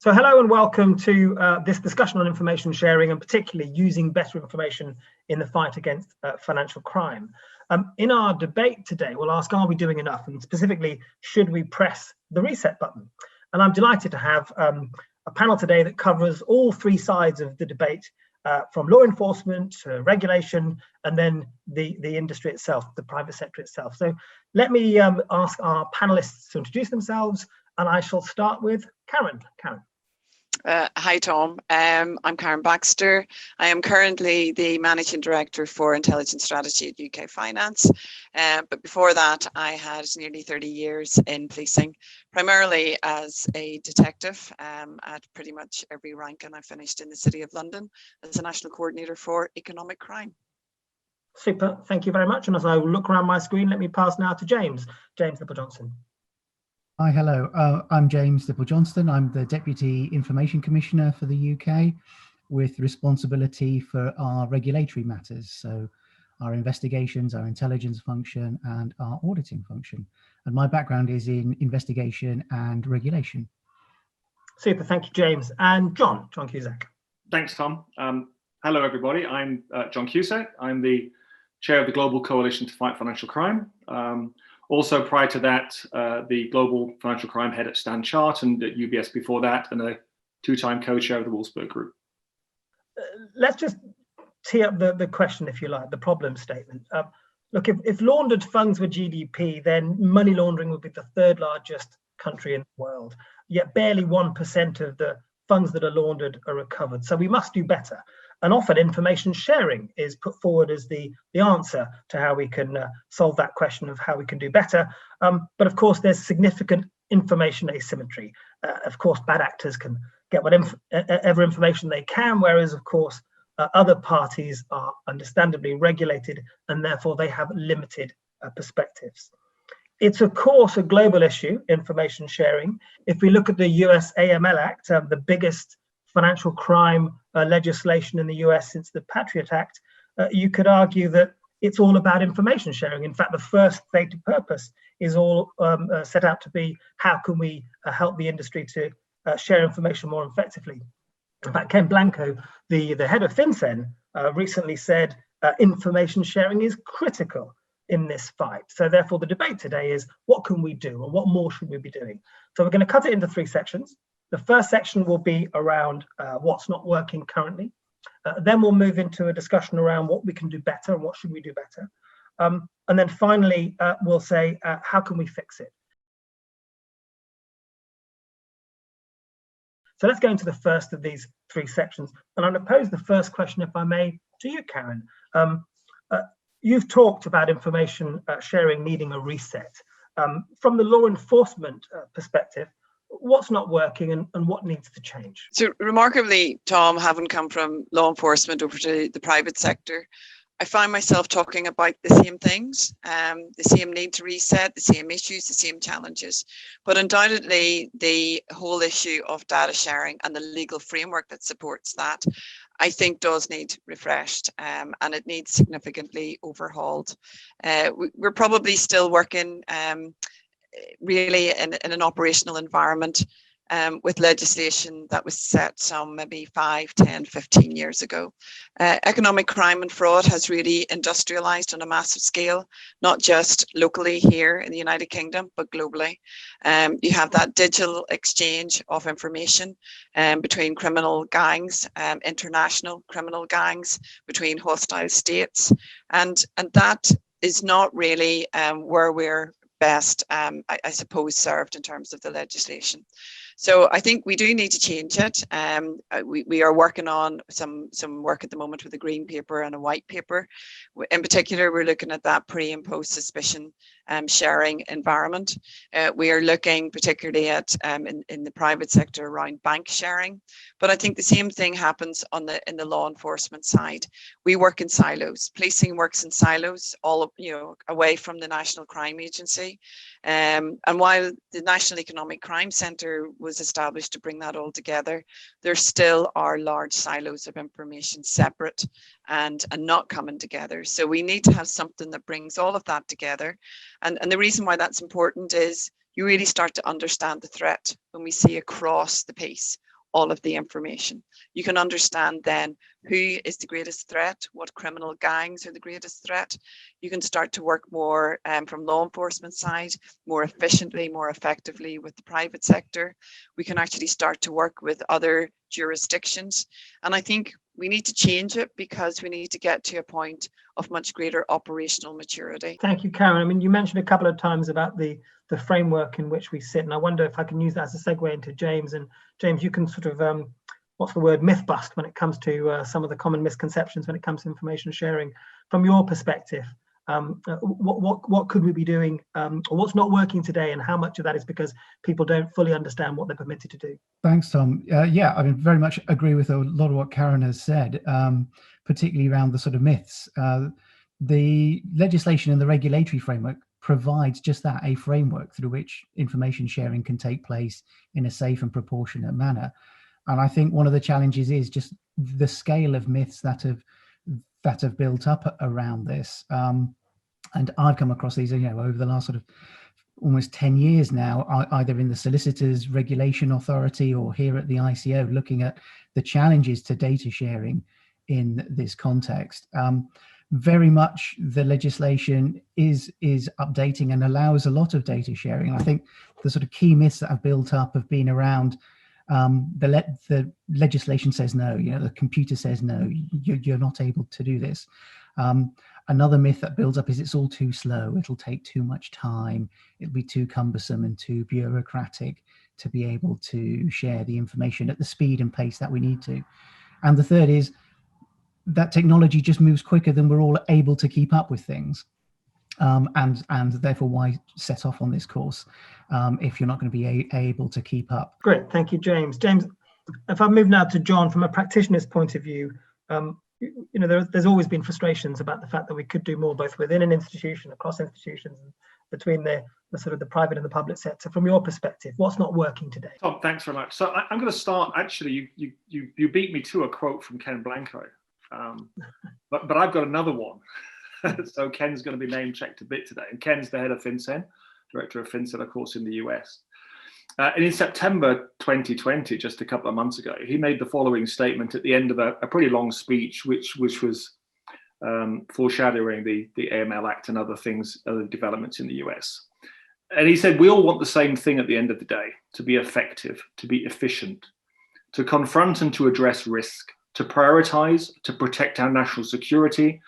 So hello and welcome to this discussion on information sharing, and particularly using better information in the fight against financial crime. In our debate today, we'll ask, are we doing enough? And specifically, should we press the reset button? And I'm delighted to have a panel today that covers all three sides of the debate, from law enforcement to regulation, and then the industry itself, the private sector itself. So let me ask our panelists to introduce themselves, and I shall start with Karen. Karen. Hi, Tom. I'm Karen Baxter. I am currently the Managing Director for Intelligence Strategy at UK Finance. But before that, I had nearly 30 years in policing, primarily as a detective at pretty much every rank, and I finished in the City of London as a National Coordinator for Economic Crime. Super, thank you very much. And as I look around my screen, let me pass now to James Dipple-Johnstone. Hi, hello. I'm James Dipple-Johnstone. I'm the Deputy Information Commissioner for the UK, with responsibility for our regulatory matters. So our investigations, our intelligence function, and our auditing function. And my background is in investigation and regulation. Super, thank you, James. And John Cusack. Thanks, Tom. Hello, everybody. I'm John Cusack. I'm the Chair of the Global Coalition to Fight Financial Crime. Also, prior to that, the Global Financial Crime Head at Standard Chartered, and at UBS before that, and a two-time co-chair of the Wolfsburg Group. Let's just tee up the question, if you like, the problem statement. Look, if laundered funds were GDP, then money laundering would be the third largest country in the world. Yet barely 1% of the funds that are laundered are recovered. So we must do better. And often information sharing is put forward as the answer to how we can solve that question of how we can do better. But of course, there's significant information asymmetry. Of course, bad actors can get whatever information they can, whereas, of course, other parties are understandably regulated, and therefore they have limited perspectives. It's, of course, a global issue, information sharing. If we look at the US AML Act, the biggest financial crime legislation in the US since the Patriot Act, you could argue that it's all about information sharing. In fact, the first stated purpose is all set out to be, how can we help the industry to share information more effectively? In fact, Ken Blanco, the head of FinCEN, recently said information sharing is critical in this fight. So therefore, the debate today is, what can we do, and what more should we be doing? So we're going to cut it into three sections. The first section will be around what's not working currently. Then we'll move into a discussion around what we can do better and what should we do better. And then finally, we'll say, how can we fix it? So let's go into the first of these three sections. And I'm going to pose the first question, if I may, to you, Karen. You've talked about information sharing needing a reset. From the law enforcement perspective, what's not working and what needs to change? So remarkably, Tom, having come from law enforcement over to the private sector, I find myself talking about the same things, the same need to reset, the same issues, the same challenges. But undoubtedly, the whole issue of data sharing and the legal framework that supports that, I think, does need refreshed, and it needs significantly overhauled. We're probably still working really in an operational environment with legislation that was set some maybe 5, 10, 15 years ago. Economic crime and fraud has really industrialized on a massive scale, not just locally here in the United Kingdom, but globally. You have that digital exchange of information between criminal gangs, international criminal gangs, between hostile states. And that is not really where we're best, I suppose, served in terms of the legislation. So I think we do need to change it. We are working on some work at the moment with a green paper and a white paper. In particular, we're looking at that pre and post suspicion sharing environment. We are looking particularly at in the private sector around bank sharing. But I think the same thing happens on in the law enforcement side. We work in silos. Policing works in silos, all away from the National Crime Agency. And while the National Economic Crime Centre was established to bring that all together, there still are large silos of information separate and not coming together. So we need to have something that brings all of that together. And the reason why that's important is you really start to understand the threat when we see across the piece all of the information. You can understand then who is the greatest threat, what criminal gangs are the greatest threat. You can start to work more from law enforcement side, more efficiently, more effectively with the private sector. We can actually start to work with other jurisdictions. And I think we need to change it because we need to get to a point of much greater operational maturity. Thank you, Karen. I mean, you mentioned a couple of times about the framework in which we sit, and I wonder if I can use that as a segue into James. And James, you can sort of, what's the word, myth bust when it comes to some of the common misconceptions when it comes to information sharing. From your perspective, what could we be doing, or what's not working today, and how much of that is because people don't fully understand what they're permitted to do? Thanks, Tom. Yeah, I mean, very much agree with a lot of what Karen has said, particularly around the sort of myths. The legislation and the regulatory framework provides just that, a framework through which information sharing can take place in a safe and proportionate manner. And I think one of the challenges is just the scale of myths that have built up around this. And I've come across these, over the last sort of almost 10 years now, either in the Solicitors Regulation Authority or here at the ICO, looking at the challenges to data sharing in this context. Very much the legislation is updating and allows a lot of data sharing. I think the sort of key myths that have built up have been around the legislation says no, the computer says no, you're not able to do this. Another myth that builds up is it's all too slow, it'll take too much time, it'll be too cumbersome and too bureaucratic to be able to share the information at the speed and pace that we need to. And the third is that technology just moves quicker than we're all able to keep up with things. And therefore, why set off on this course if you're not going to be able to keep up? Great, thank you, James. James, if I move now to John, from a practitioner's point of view, there's always been frustrations about the fact that we could do more, both within an institution, across institutions, and between the sort of the private and the public sector. From your perspective, what's not working today? Tom, thanks very much. So I'm going to start. Actually, you beat me to a quote from Ken Blanco, but I've got another one. So Ken's going to be name checked a bit today, and Ken's the head of FinCEN, director of FinCEN, of course, in the US. And in September 2020, just a couple of months ago, he made the following statement at the end of a pretty long speech, which was foreshadowing the AML Act and other things, other developments in the US. And he said, we all want the same thing at the end of the day: to be effective, to be efficient, to confront and to address risk, to prioritize, to protect our national security,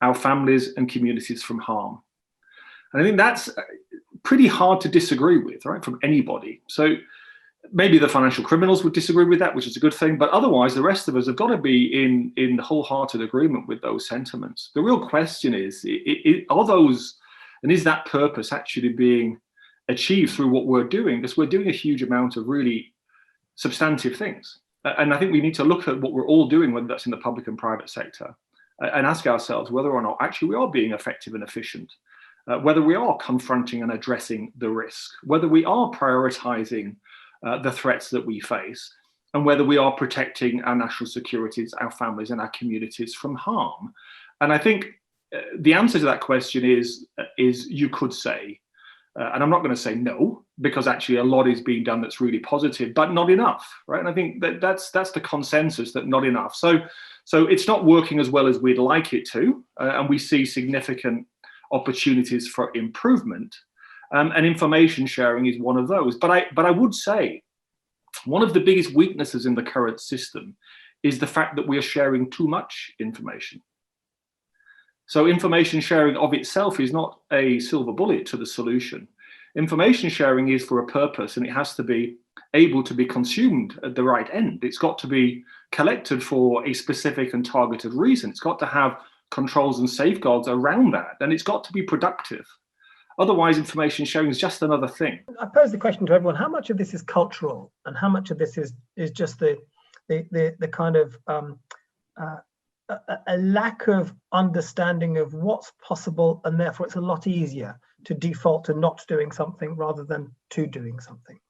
our families and communities from harm. And I think that's pretty hard to disagree with, right, from anybody. So maybe the financial criminals would disagree with that, which is a good thing, but otherwise the rest of us have got to be in wholehearted agreement with those sentiments. The real question is, are those, and is that purpose actually being achieved through what we're doing? Because we're doing a huge amount of really substantive things. And I think we need to look at what we're all doing, whether that's in the public and private sector, and ask ourselves whether or not actually we are being effective and efficient, whether we are confronting and addressing the risk, whether we are prioritizing the threats that we face, and whether we are protecting our national securities, our families and our communities from harm. And I think the answer to that question is you could say, and I'm not going to say no, because actually a lot is being done that's really positive, but not enough, right? And I think that's the consensus, that not enough. So it's not working as well as we'd like it to, and we see significant opportunities for improvement, and information sharing is one of those. But I would say one of the biggest weaknesses in the current system is the fact that we are sharing too much information. So information sharing of itself is not a silver bullet to the solution. Information sharing is for a purpose, and it has to be able to be consumed at the right end. It's got to be collected for a specific and targeted reason. It's got to have controls and safeguards around that, and it's got to be productive. Otherwise, information sharing is just another thing. I pose the question to everyone: how much of this is cultural, and how much of this is just the kind of a lack of understanding of what's possible, and therefore it's a lot easier to default to not doing something rather than to doing something?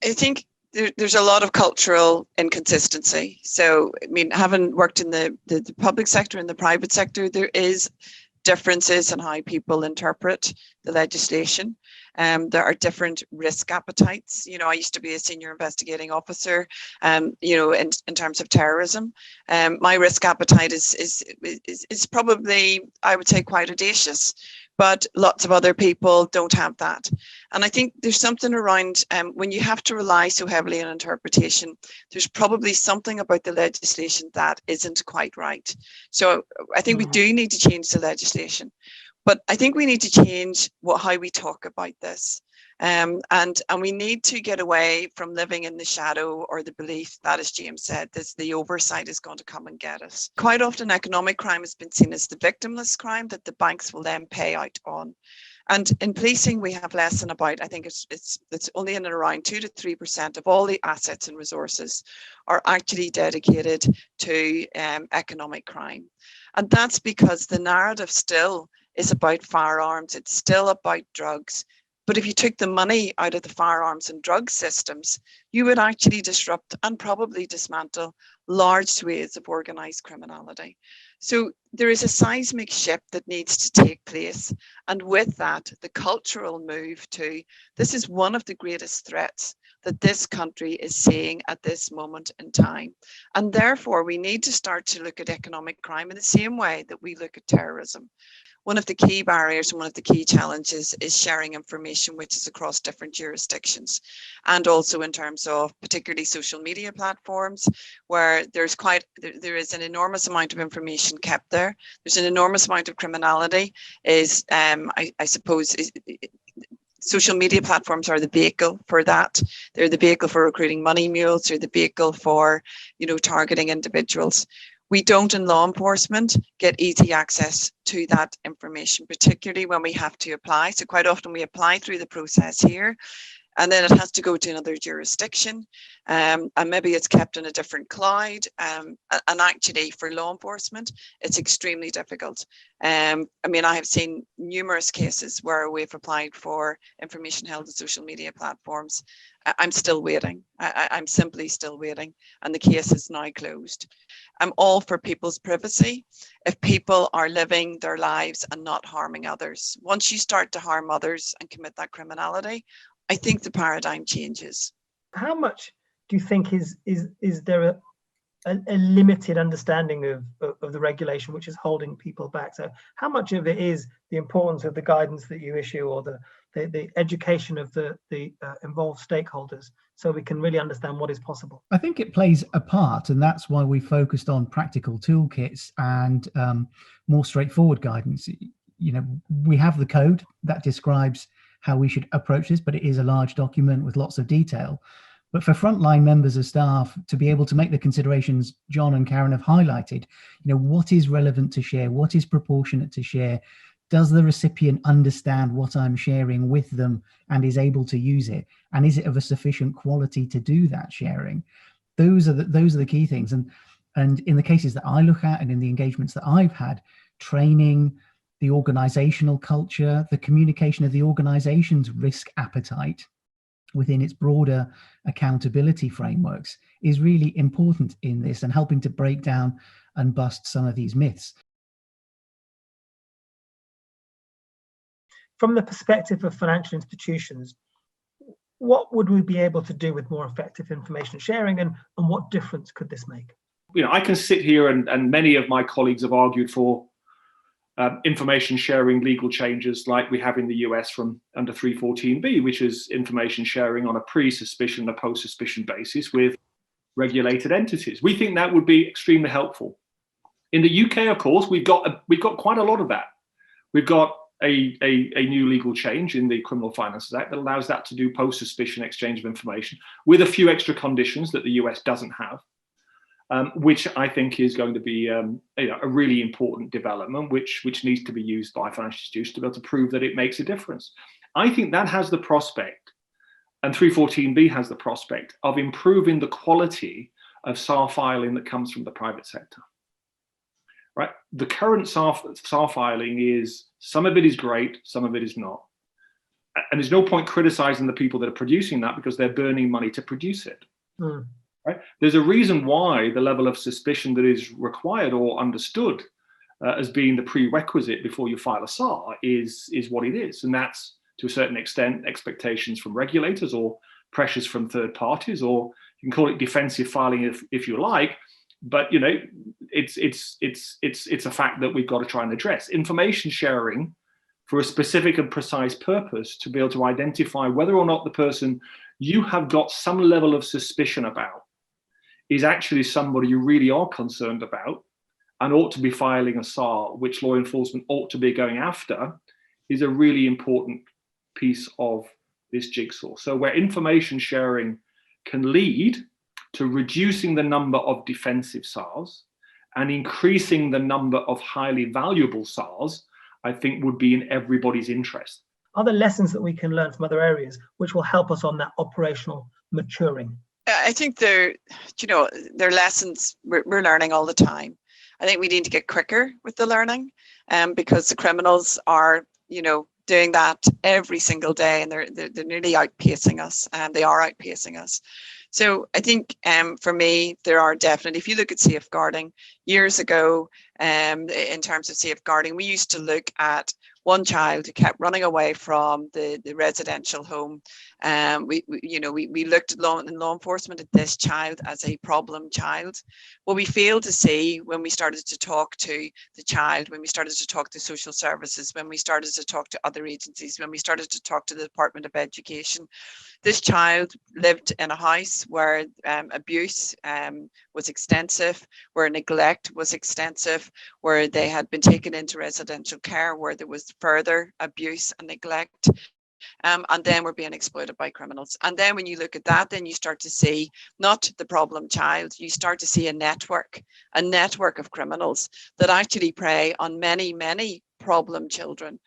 I think there's a lot of cultural inconsistency. So, I mean, having worked in the public sector and the private sector, there is differences in how people interpret the legislation. There are different risk appetites. I used to be a senior investigating officer, in terms of terrorism. My risk appetite is probably, I would say, quite audacious, but lots of other people don't have that. And I think there's something around when you have to rely so heavily on interpretation, there's probably something about the legislation that isn't quite right. So I think we do need to change the legislation, but I think we need to change how we talk about this. And we need to get away from living in the shadow or the belief that, as James said, the oversight is going to come and get us. Quite often economic crime has been seen as the victimless crime that the banks will then pay out on. And in policing, we have less than about, I think it's only in and around 2 to 3% of all the assets and resources are actually dedicated to economic crime. And that's because the narrative still is about firearms. It's still about drugs. But if you took the money out of the firearms and drug systems, you would actually disrupt and probably dismantle large swathes of organised criminality. So there is a seismic shift that needs to take place. And with that, the cultural move to this is one of the greatest threats that this country is seeing at this moment in time. And therefore, we need to start to look at economic crime in the same way that we look at terrorism. One of the key barriers and one of the key challenges is sharing information, which is across different jurisdictions. And also in terms of particularly social media platforms, where there is an enormous amount of information kept there. There's an enormous amount of criminality. I suppose, social media platforms are the vehicle for that. They're the vehicle for recruiting money mules. They're the vehicle for, targeting individuals. We don't in law enforcement get easy access to that information, particularly when we have to apply. So quite often we apply through the process here, and then it has to go to another jurisdiction, and maybe it's kept in a different cloud. And actually for law enforcement, it's extremely difficult. I have seen numerous cases where we've applied for information held in social media platforms. I'm still waiting. I'm simply still waiting, and the case is now closed. I'm all for people's privacy if people are living their lives and not harming others. Once you start to harm others and commit that criminality, I think the paradigm changes. How much do you think is there a limited understanding of the regulation which is holding people back? So how much of it is the importance of the guidance that you issue or the education of the involved stakeholders so we can really understand what is possible? I think it plays a part, and that's why we focused on practical toolkits and more straightforward guidance. We have the code that describes how we should approach this, but it is a large document with lots of detail. But for frontline members of staff to be able to make the considerations John and Karen have highlighted, what is relevant to share, what is proportionate to share, does the recipient understand what I'm sharing with them and is able to use it, and is it of a sufficient quality to do that sharing? Those are the key things. And in the cases that I look at and in the engagements that I've had, training, the organizational culture, the communication of the organization's risk appetite within its broader accountability frameworks is really important in this and helping to break down and bust some of these myths. From the perspective of financial institutions, what would we be able to do with more effective information sharing, and what difference could this make? I can sit here and many of my colleagues have argued for information sharing legal changes like we have in the US from under 314B, which is information sharing on a pre-suspicion, a post-suspicion basis with regulated entities. We think that would be extremely helpful. In the UK, of course, we've got quite a lot of that. We've got a new legal change in the Criminal Finances Act that allows that to do post-suspicion exchange of information with a few extra conditions that the US doesn't have. Which I think is going to be a really important development, which needs to be used by financial institutions to be able to prove that it makes a difference. I think that has the prospect, and 314B has the prospect, of improving the quality of SAR filing that comes from the private sector. Right? The current SAR filing is, some of it is great, some of it is not. And there's no point criticizing the people that are producing that because they're burning money to produce it. Mm. Right? There's a reason why the level of suspicion that is required or understood as being the prerequisite before you file a SAR is what it is. And that's, to a certain extent, expectations from regulators or pressures from third parties, or you can call it defensive filing if you like. But you know, it's a fact that we've got to try and address. Information sharing for a specific and precise purpose, to be able to identify whether or not the person you have got some level of suspicion about is actually somebody you really are concerned about and ought to be filing a SAR, which law enforcement ought to be going after, is a really important piece of this jigsaw. So where information sharing can lead to reducing the number of defensive SARs and increasing the number of highly valuable SARs, I think would be in everybody's interest. Are there lessons that we can learn from other areas which will help us on that operational maturing? I think they're lessons we're learning all the time. I think we need to get quicker with the learning, because the criminals are, doing that every single day, and they're nearly outpacing us, and they are outpacing us. So I think for me, there are definitely, if you look at safeguarding years ago, in terms of safeguarding, we used to look at one child who kept running away from the residential home. We looked at law enforcement at this child as a problem child. What we failed to see when we started to talk to the child, when we started to talk to social services, when we started to talk to other agencies, when we started to talk to the Department of Education, this child lived in a house where abuse was extensive, where neglect was extensive, where they had been taken into residential care, where there was further abuse and neglect. And then we're being exploited by criminals. And then when you look at that, then you start to see not the problem child, you start to see a network of criminals that actually prey on many, many problem children,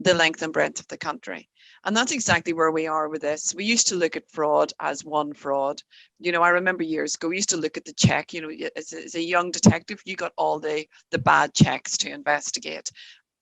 the length and breadth of the country. And that's exactly where we are with this. We used to look at fraud as one fraud. I remember years ago, we used to look at the check, as a young detective, you got all the bad checks to investigate.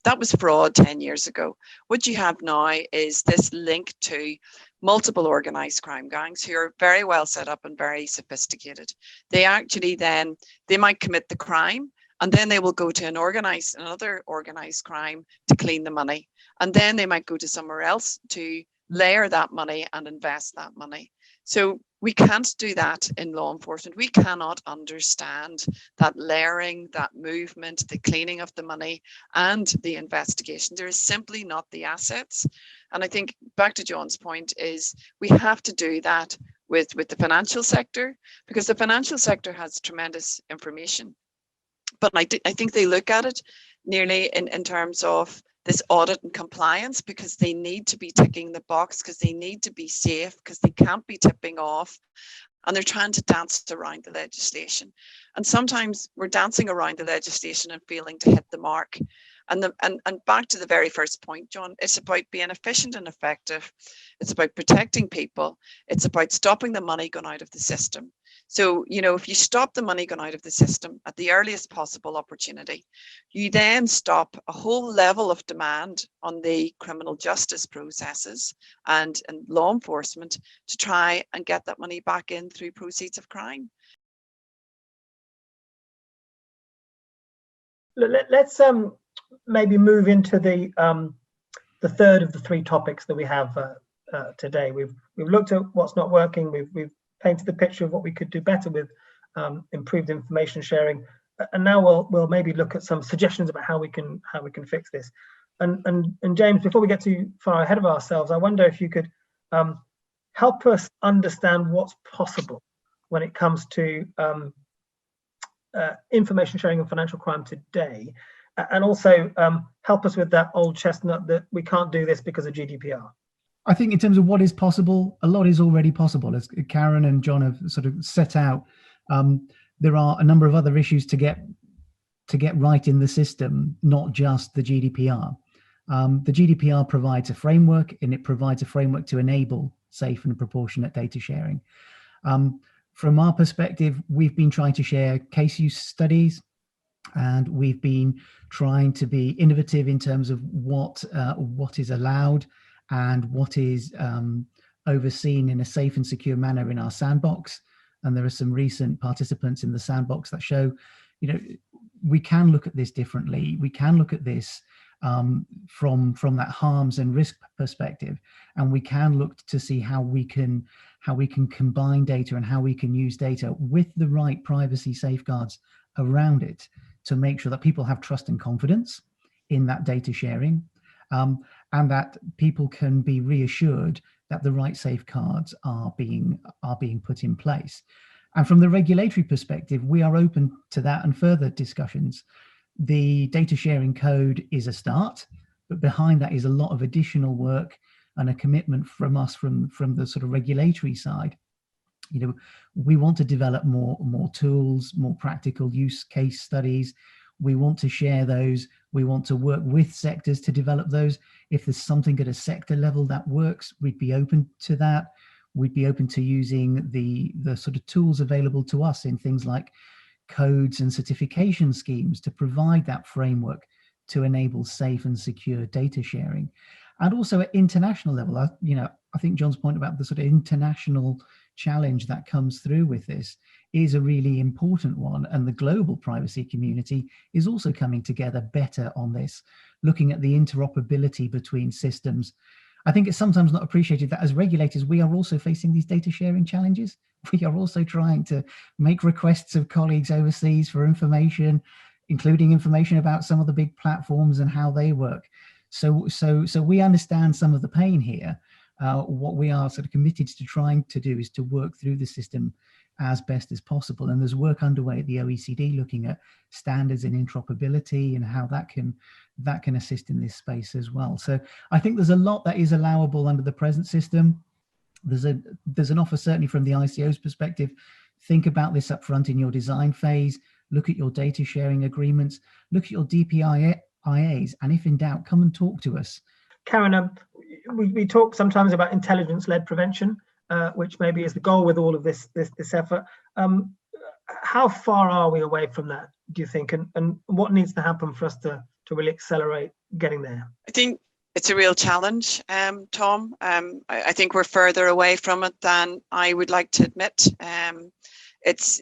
That was fraud 10 years ago. What you have now is this link to multiple organized crime gangs who are very well set up and very sophisticated. They actually they might commit the crime, and then they will go to another organized crime to clean the money. And then they might go to somewhere else to layer that money and invest that money. So we can't do that in law enforcement. We cannot understand that layering, that movement, the cleaning of the money and the investigation. There is simply not the assets. And I think back to John's point is we have to do that with the financial sector, because the financial sector has tremendous information. But I think they look at it nearly in terms of this audit and compliance, because they need to be ticking the box, because they need to be safe, because they can't be tipping off, and they're trying to dance around the legislation. And sometimes we're dancing around the legislation and failing to hit the mark. And back to the very first point, John, it's about being efficient and effective. It's about protecting people. It's about stopping the money going out of the system. So, if you stop the money going out of the system at the earliest possible opportunity, you then stop a whole level of demand on the criminal justice processes and law enforcement to try and get that money back in through proceeds of crime. Let's maybe move into the third of the three topics that we have today. We've looked at what's not working. We've painted the picture of what we could do better with improved information sharing, and now we'll maybe look at some suggestions about how we can fix this. And James, before we get too far ahead of ourselves, I wonder if you could help us understand what's possible when it comes to information sharing and financial crime today, and also help us with that old chestnut that we can't do this because of GDPR. I think in terms of what is possible, a lot is already possible. As Karen and John have sort of set out, there are a number of other issues to get right in the system, not just the GDPR. The GDPR provides a framework, and it provides a framework to enable safe and proportionate data sharing. From our perspective, we've been trying to share case use studies, and we've been trying to be innovative in terms of what is allowed and what is overseen in a safe and secure manner in our sandbox. And there are some recent participants in the sandbox that show, we can look at this differently. We can look at this from that harms and risk perspective, and we can look to see how we can combine data and how we can use data with the right privacy safeguards around it to make sure that people have trust and confidence in that data sharing, and that people can be reassured that the right safeguards are being put in place. And from the regulatory perspective, we are open to that and further discussions. The data sharing code is a start, but behind that is a lot of additional work and a commitment from us from the sort of regulatory side. We want to develop more tools, more practical use case studies. We want to share those. We want to work with sectors to develop those. If there's something at a sector level that works, we'd be open to that. We'd be open to using the sort of tools available to us in things like codes and certification schemes to provide that framework to enable safe and secure data sharing. And also at international level, I think John's point about the sort of international challenge that comes through with this is a really important one. And the global privacy community is also coming together better on this, looking at the interoperability between systems. I think it's sometimes not appreciated that as regulators, we are also facing these data sharing challenges. We are also trying to make requests of colleagues overseas for information, including information about some of the big platforms and how they work. So we understand some of the pain here. What we are sort of committed to trying to do is to work through the system as best as possible. And there's work underway at the OECD looking at standards and interoperability and how that can assist in this space as well. So I think there's a lot that is allowable under the present system. There's an offer certainly from the ICO's perspective. Think about this up front in your design phase. Look at your data sharing agreements. Look at your DPIAs, and if in doubt, come and talk to us. Karen, we talk sometimes about intelligence-led prevention, which maybe is the goal with all of this effort. How far are we away from that, do you think, and what needs to happen for us to really accelerate getting there? I think it's a real challenge, Tom. I think we're further away from it than I would like to admit. It's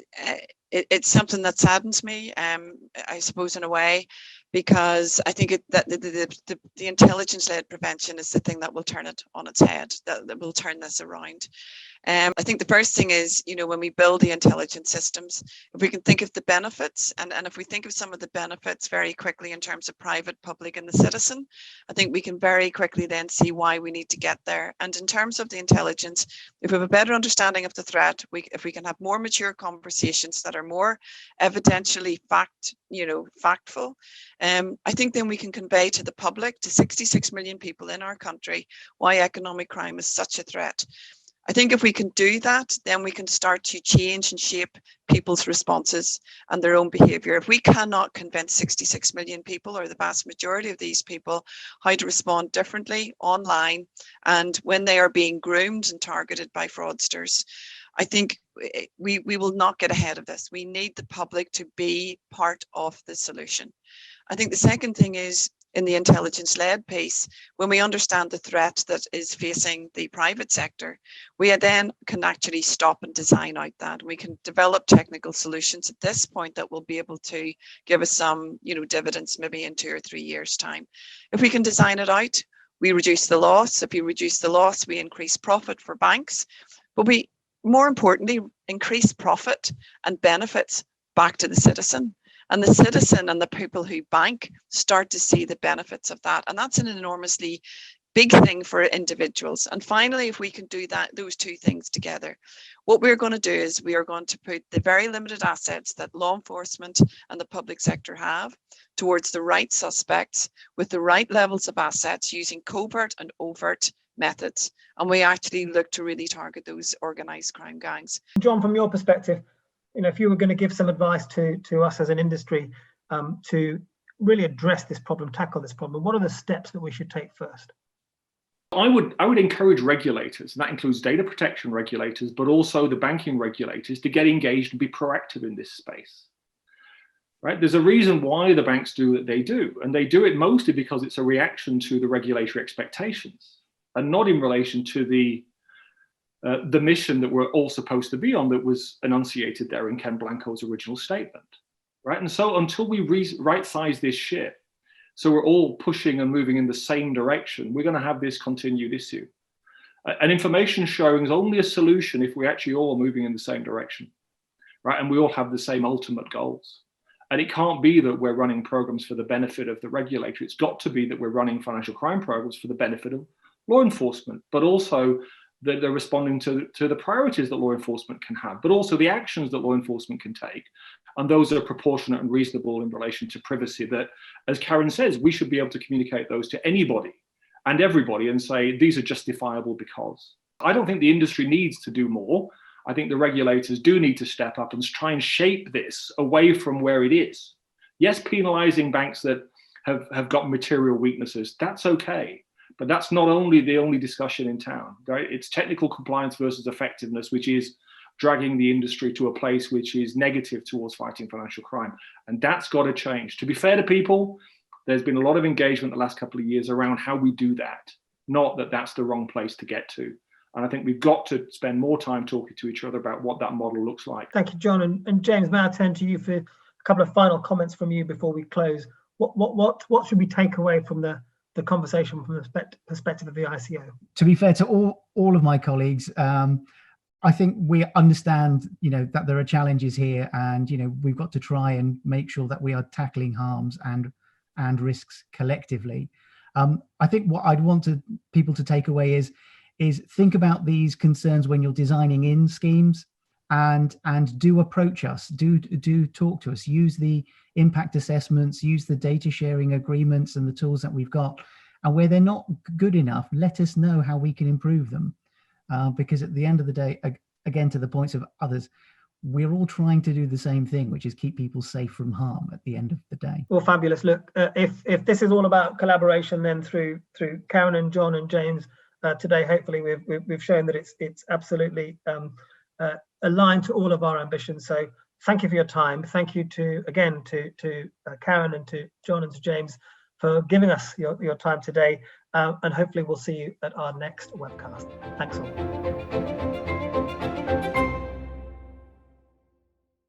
something that saddens me, I suppose, in a way, because I think that the intelligence-led prevention is the thing that will turn it on its head, that will turn this around. I think the first thing is, when we build the intelligence systems, if we can think of the benefits, and if we think of some of the benefits very quickly in terms of private, public, and the citizen, I think we can very quickly then see why we need to get there. And in terms of the intelligence, if we have a better understanding of the threat, if we can have more mature conversations that are more evidentially factful, I think then we can convey to the public, to 66 million people in our country, why economic crime is such a threat. I think if we can do that, then we can start to change and shape people's responses and their own behaviour. If we cannot convince 66 million people, or the vast majority of these people, how to respond differently online and when they are being groomed and targeted by fraudsters, I think we will not get ahead of this. We need the public to be part of the solution. I think the second thing is, in the intelligence-led piece, when we understand the threat that is facing the private sector, we then can actually stop and design out that. We can develop technical solutions at this point that will be able to give us some, dividends maybe in 2 or 3 years' time. If we can design it out, we reduce the loss. If we reduce the loss, we increase profit for banks. But we, more importantly, increase profit and benefits back to the citizen. And the citizen and the people who bank start to see the benefits of that. And that's an enormously big thing for individuals. And finally, if we can do that, those two things together, what we're going to do is we are going to put the very limited assets that law enforcement and the public sector have towards the right suspects with the right levels of assets using covert and overt methods. And we actually look to really target those organised crime gangs. John, from your perspective, if you were going to give some advice to us as an industry to really address this problem, tackle this problem, what are the steps that we should take first? I would encourage regulators, and that includes data protection regulators, but also the banking regulators, to get engaged and be proactive in this space. Right? There's a reason why the banks do what they do, and they do it mostly because it's a reaction to the regulatory expectations, and not in relation to the mission that we're all supposed to be on, that was enunciated there in Ken Blanco's original statement. right? And so until we right-size this ship, so we're all pushing and moving in the same direction, we're going to have this continued issue. And information sharing is only a solution if we actually all are moving in the same direction, right? And we all have the same ultimate goals. And it can't be that we're running programs for the benefit of the regulator. It's got to be that we're running financial crime programs for the benefit of law enforcement, but also that they're responding to the priorities that law enforcement can have, but also the actions that law enforcement can take. And those are proportionate and reasonable in relation to privacy that, as Karen says, we should be able to communicate those to anybody and everybody and say, these are justifiable because. I don't think the industry needs to do more. I think the regulators do need to step up and try and shape this away from where it is. Yes, penalizing banks that have got material weaknesses, that's okay. But that's not the only discussion in town, right? It's technical compliance versus effectiveness, which is dragging the industry to a place which is negative towards fighting financial crime. And that's got to change. To be fair to people, there's been a lot of engagement the last couple of years around how we do that, not that that's the wrong place to get to. And I think we've got to spend more time talking to each other about what that model looks like. Thank you, John. And James, may I turn to you for a couple of final comments from you before we close? What should we take away from the conversation from the perspective of the ICO? To be fair to all of my colleagues, I think we understand, that there are challenges here, and we've got to try and make sure that we are tackling harms and risks collectively. I think what I'd want people to take away is think about these concerns when you're designing in schemes, and do approach us, do talk to us, use the impact assessments, use the data sharing agreements and the tools that we've got. And where they're not good enough, let us know how we can improve them. Because at the end of the day, again, to the points of others, we're all trying to do the same thing, which is keep people safe from harm at the end of the day. Well, fabulous. Look, if this is all about collaboration, then through Karen and John and James today, hopefully we've shown that it's absolutely aligned to all of our ambitions. So thank you for your time. Thank you to Karen and to John and to James for giving us your time today. And hopefully we'll see you at our next webcast. Thanks all.